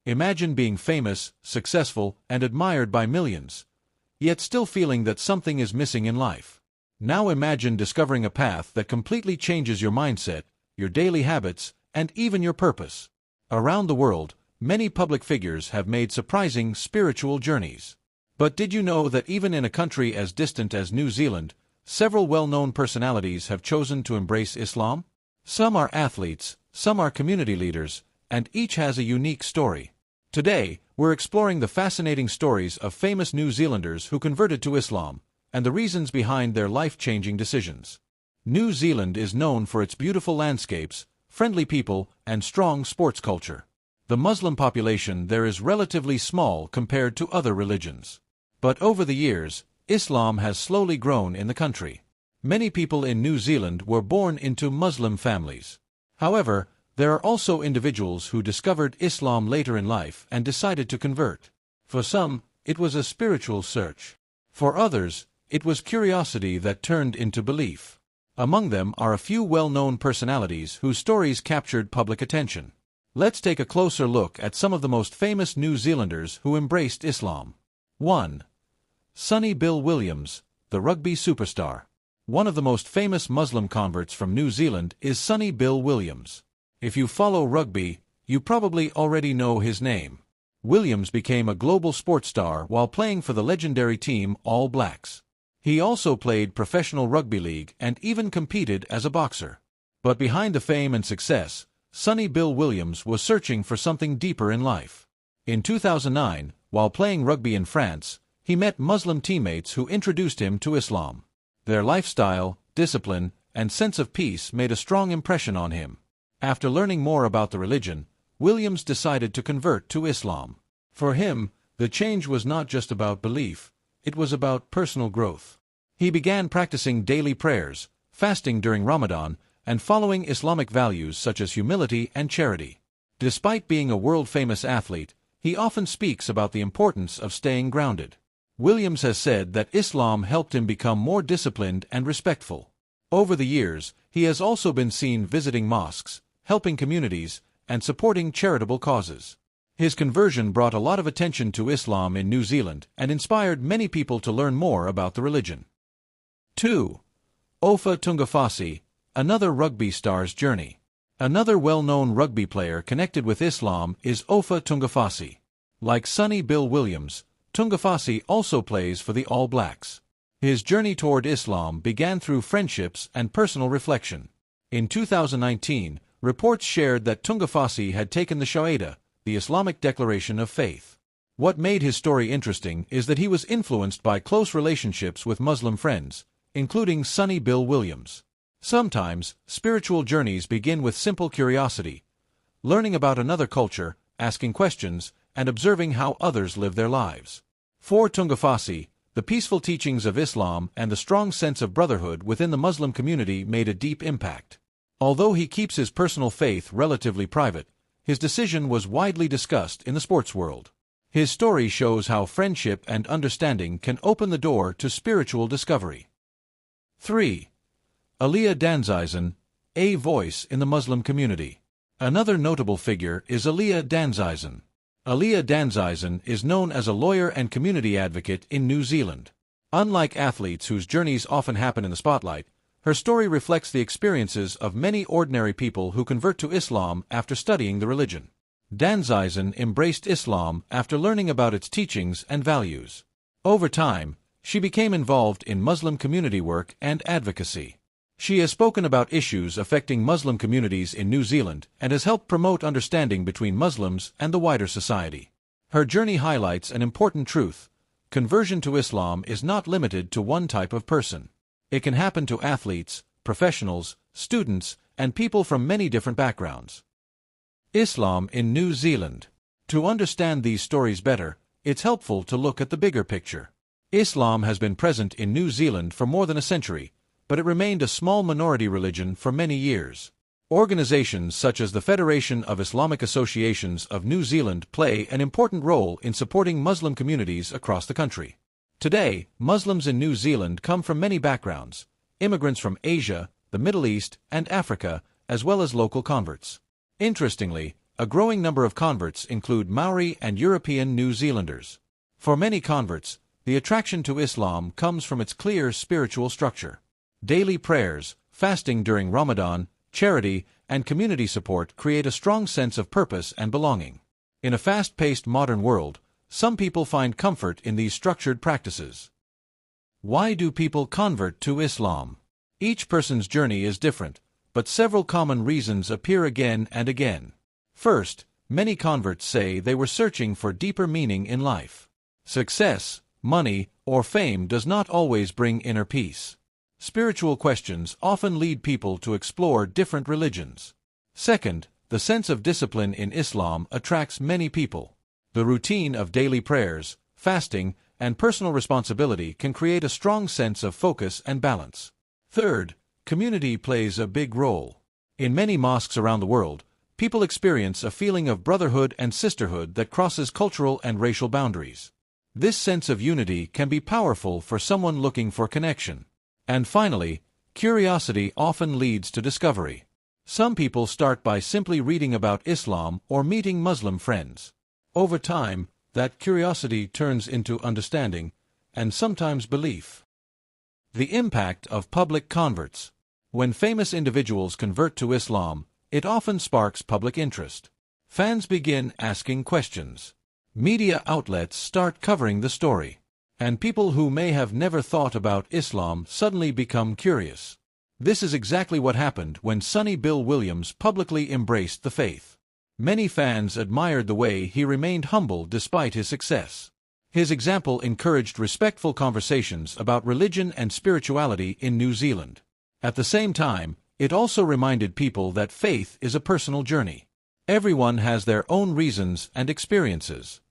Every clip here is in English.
Imagine being famous, successful, and admired by millions, yet still feeling that something is missing in life. Now imagine discovering a path that completely changes your mindset, your daily habits, and even your purpose. Around the world, many public figures have made surprising spiritual journeys. But did you know that even in a country as distant as New Zealand, several well-known personalities have chosen to embrace Islam? Some are athletes, some are community leaders, and each has a unique story. Today, we're exploring the fascinating stories of famous New Zealanders who converted to Islam, and the reasons behind their life-changing decisions. New Zealand is known for its beautiful landscapes, friendly people, and strong sports culture. The Muslim population there is relatively small compared to other religions. But over the years, Islam has slowly grown in the country. Many people in New Zealand were born into Muslim families. However, there are also individuals who discovered Islam later in life and decided to convert. For some, it was a spiritual search. For others, it was curiosity that turned into belief. Among them are a few well-known personalities whose stories captured public attention. Let's take a closer look at some of the most famous New Zealanders who embraced Islam. 1. Sonny Bill Williams, the rugby superstar. One of the most famous Muslim converts from New Zealand is Sonny Bill Williams. If you follow rugby, you probably already know his name. Williams became a global sports star while playing for the legendary team All Blacks. He also played professional rugby league and even competed as a boxer. But behind the fame and success, Sonny Bill Williams was searching for something deeper in life. In 2009, while playing rugby in France, he met Muslim teammates who introduced him to Islam. Their lifestyle, discipline, and sense of peace made a strong impression on him. After learning more about the religion, Williams decided to convert to Islam. For him, the change was not just about belief, it was about personal growth. He began practicing daily prayers, fasting during Ramadan, and following Islamic values such as humility and charity. Despite being a world-famous athlete, he often speaks about the importance of staying grounded. Williams has said that Islam helped him become more disciplined and respectful. Over the years, he has also been seen visiting mosques, helping communities, and supporting charitable causes. His conversion brought a lot of attention to Islam in New Zealand and inspired many people to learn more about the religion. 2. Ofa Tungafasi, another rugby star's journey. Another well-known rugby player connected with Islam is Ofa Tungafasi. Like Sonny Bill Williams, Tungafasi also plays for the All Blacks. His journey toward Islam began through friendships and personal reflection. In 2019, reports shared that Tungafasi had taken the Shahada, the Islamic declaration of faith. What made his story interesting is that he was influenced by close relationships with Muslim friends, including Sonny Bill Williams. Sometimes, spiritual journeys begin with simple curiosity, learning about another culture, asking questions, and observing how others live their lives. For Tungafasi, the peaceful teachings of Islam and the strong sense of brotherhood within the Muslim community made a deep impact. Although he keeps his personal faith relatively private, his decision was widely discussed in the sports world. His story shows how friendship and understanding can open the door to spiritual discovery. 3. Aaliyah Danzeisen, a voice in the Muslim community. Another notable figure is Aaliyah Danzeisen. Aaliyah Danzeisen is known as a lawyer and community advocate in New Zealand. Unlike athletes whose journeys often happen in the spotlight, her story reflects the experiences of many ordinary people who convert to Islam after studying the religion. Danzeisen embraced Islam after learning about its teachings and values. Over time, she became involved in Muslim community work and advocacy. She has spoken about issues affecting Muslim communities in New Zealand and has helped promote understanding between Muslims and the wider society. Her journey highlights an important truth: conversion to Islam is not limited to one type of person. It can happen to athletes, professionals, students, and people from many different backgrounds. Islam in New Zealand. To understand these stories better, it's helpful to look at the bigger picture. Islam has been present in New Zealand for more than a century, but it remained a small minority religion for many years. Organizations such as the Federation of Islamic Associations of New Zealand play an important role in supporting Muslim communities across the country. Today, Muslims in New Zealand come from many backgrounds: immigrants from Asia, the Middle East, and Africa, as well as local converts. Interestingly, a growing number of converts include Maori and European New Zealanders. For many converts, the attraction to Islam comes from its clear spiritual structure. Daily prayers, fasting during Ramadan, charity, and community support create a strong sense of purpose and belonging. In a fast-paced modern world, some people find comfort in these structured practices. Why do people convert to Islam? Each person's journey is different, but several common reasons appear again and again. First, many converts say they were searching for deeper meaning in life. Success, money, or fame does not always bring inner peace. Spiritual questions often lead people to explore different religions. Second, the sense of discipline in Islam attracts many people. The routine of daily prayers, fasting, and personal responsibility can create a strong sense of focus and balance. Third, community plays a big role. In many mosques around the world, people experience a feeling of brotherhood and sisterhood that crosses cultural and racial boundaries. This sense of unity can be powerful for someone looking for connection. And finally, curiosity often leads to discovery. Some people start by simply reading about Islam or meeting Muslim friends. Over time, that curiosity turns into understanding and sometimes belief. The impact of public converts. When famous individuals convert to Islam, it often sparks public interest. Fans begin asking questions. Media outlets start covering the story. And people who may have never thought about Islam suddenly become curious. This is exactly what happened when Sonny Bill Williams publicly embraced the faith. Many fans admired the way he remained humble despite his success. His example encouraged respectful conversations about religion and spirituality in New Zealand. At the same time, it also reminded people that faith is a personal journey. Everyone has their own reasons and experiences.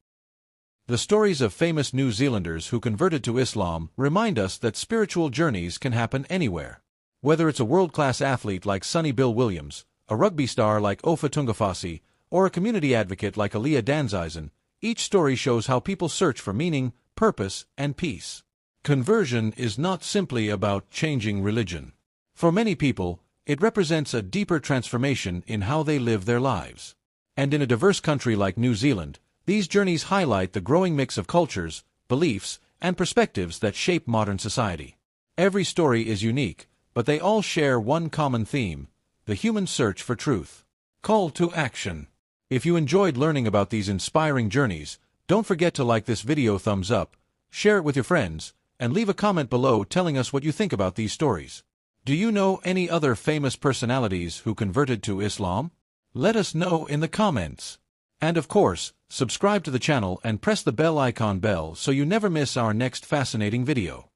The stories of famous New Zealanders who converted to Islam remind us that spiritual journeys can happen anywhere. Whether it's a world-class athlete like Sonny Bill Williams, a rugby star like Ofa Tungafasi, or a community advocate like Aaliyah Danzeisen, each story shows how people search for meaning, purpose, and peace. Conversion is not simply about changing religion. For many people, it represents a deeper transformation in how they live their lives. And in a diverse country like New Zealand, these journeys highlight the growing mix of cultures, beliefs, and perspectives that shape modern society. Every story is unique, but they all share one common theme: the human search for truth. Call to action. If you enjoyed learning about these inspiring journeys, don't forget to like this video, thumbs up, share it with your friends, and leave a comment below telling us what you think about these stories. Do you know any other famous personalities who converted to Islam? Let us know in the comments. And of course, subscribe to the channel and press the bell icon so you never miss our next fascinating video.